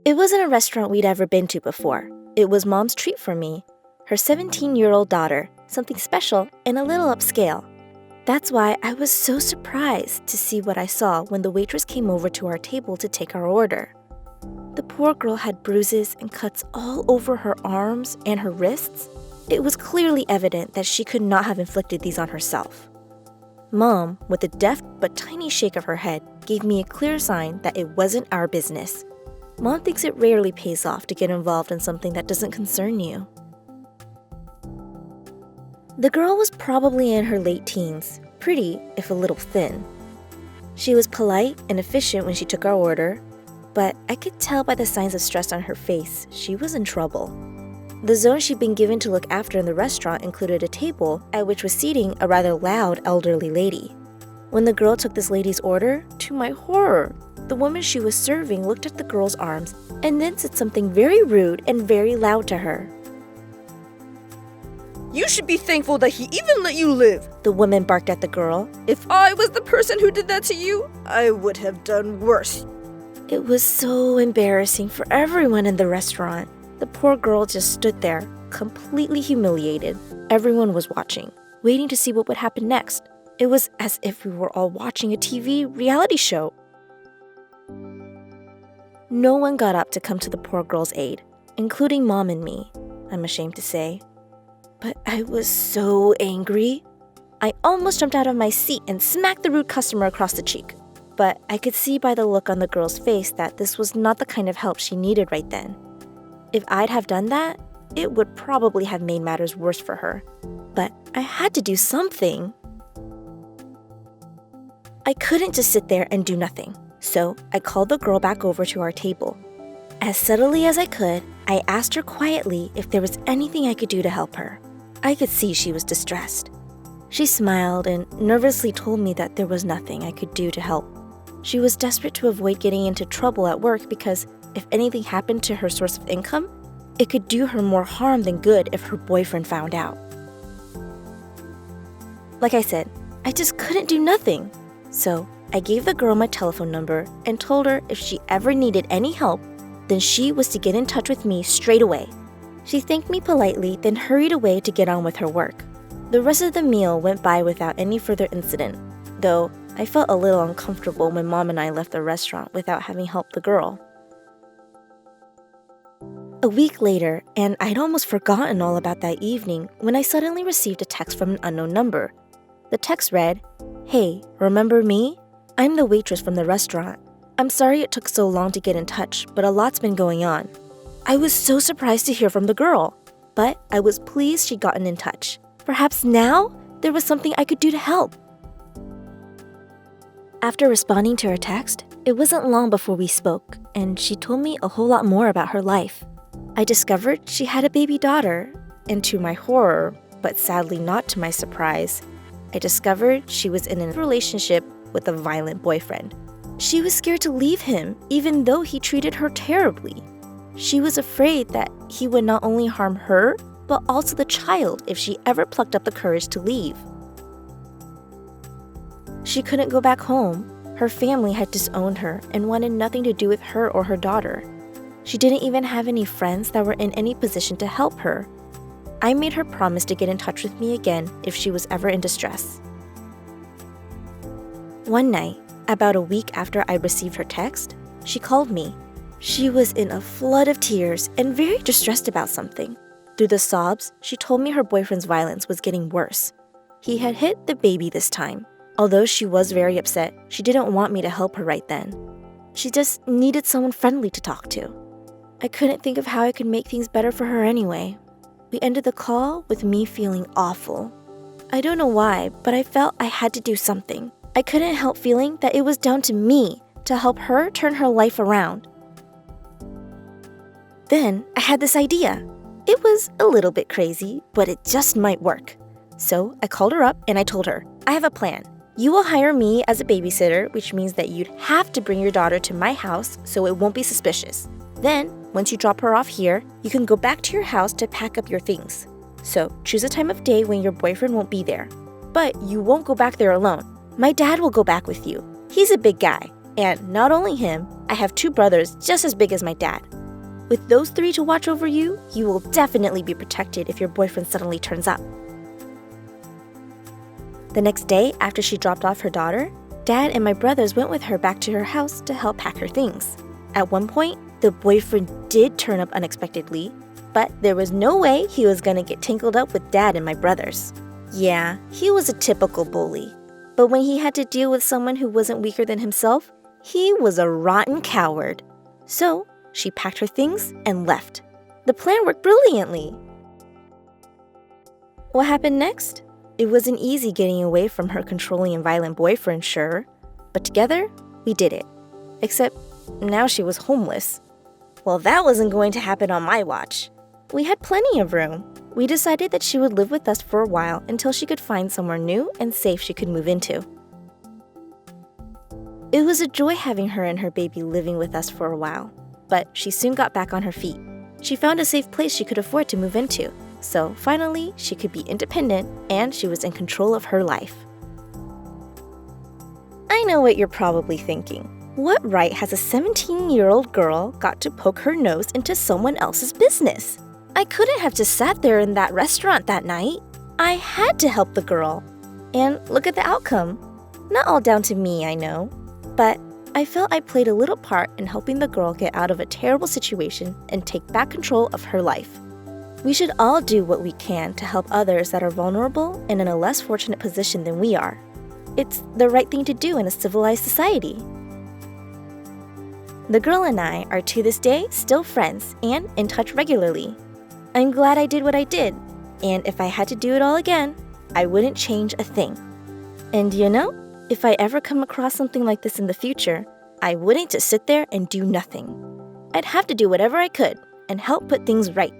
It wasn't a restaurant we'd ever been to before. It was Mom's treat for me, her 17-year-old daughter, something special and a little upscale. That's why I was so surprised to see what I saw when the waitress came over to our table to take our order. The poor girl had bruises and cuts all over her arms and her wrists. It was clearly evident that she could not have inflicted these on herself. Mom, with a deft but tiny shake of her head, gave me a clear sign that it wasn't our business. Mom thinks it rarely pays off to get involved in something that doesn't concern you. The girl was probably in her late teens, pretty if a little thin. She was polite and efficient when she took our order, but I could tell by the signs of stress on her face she was in trouble. The zone she'd been given to look after in the restaurant included a table at which was seating a rather loud elderly lady. When the girl took this lady's order, to my horror, the woman she was serving looked at the girl's arms and then said something very rude and very loud to her. "You should be thankful that he even let you live," the woman barked at the girl. "If I was the person who did that to you, I would have done worse." It was so embarrassing for everyone in the restaurant. The poor girl just stood there, completely humiliated. Everyone was watching, waiting to see what would happen next. It was as if we were all watching a TV reality show. No one got up to come to the poor girl's aid, including Mom and me, I'm ashamed to say. But I was so angry. I almost jumped out of my seat and smacked the rude customer across the cheek. But I could see by the look on the girl's face that this was not the kind of help she needed right then. If I'd have done that, it would probably have made matters worse for her. But I had to do something. I couldn't just sit there and do nothing, so I called the girl back over to our table. As subtly as I could, I asked her quietly if there was anything I could do to help her. I could see she was distressed. She smiled and nervously told me that there was nothing I could do to help. She was desperate to avoid getting into trouble at work because if anything happened to her source of income, it could do her more harm than good if her boyfriend found out. Like I said, I just couldn't do nothing. So I gave the girl my telephone number and told her if she ever needed any help, then she was to get in touch with me straight away. She thanked me politely, then hurried away to get on with her work. The rest of the meal went by without any further incident, though I felt a little uncomfortable when Mom and I left the restaurant without having helped the girl. A week later, and I'd almost forgotten all about that evening when I suddenly received a text from an unknown number. The text read, "Hey, remember me? I'm the waitress from the restaurant. I'm sorry it took so long to get in touch, but a lot's been going on." I was so surprised to hear from the girl, but I was pleased she'd gotten in touch. Perhaps now there was something I could do to help. After responding to her text, it wasn't long before we spoke, and she told me a whole lot more about her life. I discovered she had a baby daughter, and to my horror, but sadly not to my surprise, I discovered she was in a relationship with a violent boyfriend. She was scared to leave him, even though he treated her terribly. She was afraid that he would not only harm her, but also the child if she ever plucked up the courage to leave. She couldn't go back home. Her family had disowned her and wanted nothing to do with her or her daughter. She didn't even have any friends that were in any position to help her. I made her promise to get in touch with me again if she was ever in distress. One night, about a week after I received her text, she called me. She was in a flood of tears and very distressed about something. Through the sobs, she told me her boyfriend's violence was getting worse. He had hit the baby this time. Although she was very upset, she didn't want me to help her right then. She just needed someone friendly to talk to. I couldn't think of how I could make things better for her anyway. We ended the call with me feeling awful. I don't know why, but I felt I had to do something. I couldn't help feeling that it was down to me to help her turn her life around. Then I had this idea. It was a little bit crazy, but it just might work. So I called her up and I told her, I have a plan. You will hire me as a babysitter, which means that you'd have to bring your daughter to my house so it won't be suspicious. Then, once you drop her off here, you can go back to your house to pack up your things. So choose a time of day when your boyfriend won't be there. But you won't go back there alone. My dad will go back with you. He's a big guy. And not only him, I have 2 brothers just as big as my dad. With those three to watch over you, you will definitely be protected if your boyfriend suddenly turns up. The next day, after she dropped off her daughter, Dad and my brothers went with her back to her house to help pack her things. At one point, the boyfriend did turn up unexpectedly, but there was no way he was gonna get tangled up with Dad and my brothers. Yeah, he was a typical bully. But when he had to deal with someone who wasn't weaker than himself, he was a rotten coward. So, she packed her things and left. The plan worked brilliantly. What happened next? It wasn't easy getting away from her controlling and violent boyfriend, sure. But together, we did it. Except now she was homeless. Well, that wasn't going to happen on my watch. We had plenty of room. We decided that she would live with us for a while until she could find somewhere new and safe she could move into. It was a joy having her and her baby living with us for a while, but she soon got back on her feet. She found a safe place she could afford to move into, so finally she could be independent and she was in control of her life. I know what you're probably thinking. What right has a 17-year-old girl got to poke her nose into someone else's business? I couldn't have just sat there in that restaurant that night. I had to help the girl. And look at the outcome. Not all down to me, I know. But I felt I played a little part in helping the girl get out of a terrible situation and take back control of her life. We should all do what we can to help others that are vulnerable and in a less fortunate position than we are. It's the right thing to do in a civilized society. The girl and I are to this day still friends and in touch regularly. I'm glad I did what I did, and if I had to do it all again, I wouldn't change a thing. And you know, if I ever come across something like this in the future, I wouldn't just sit there and do nothing. I'd have to do whatever I could and help put things right.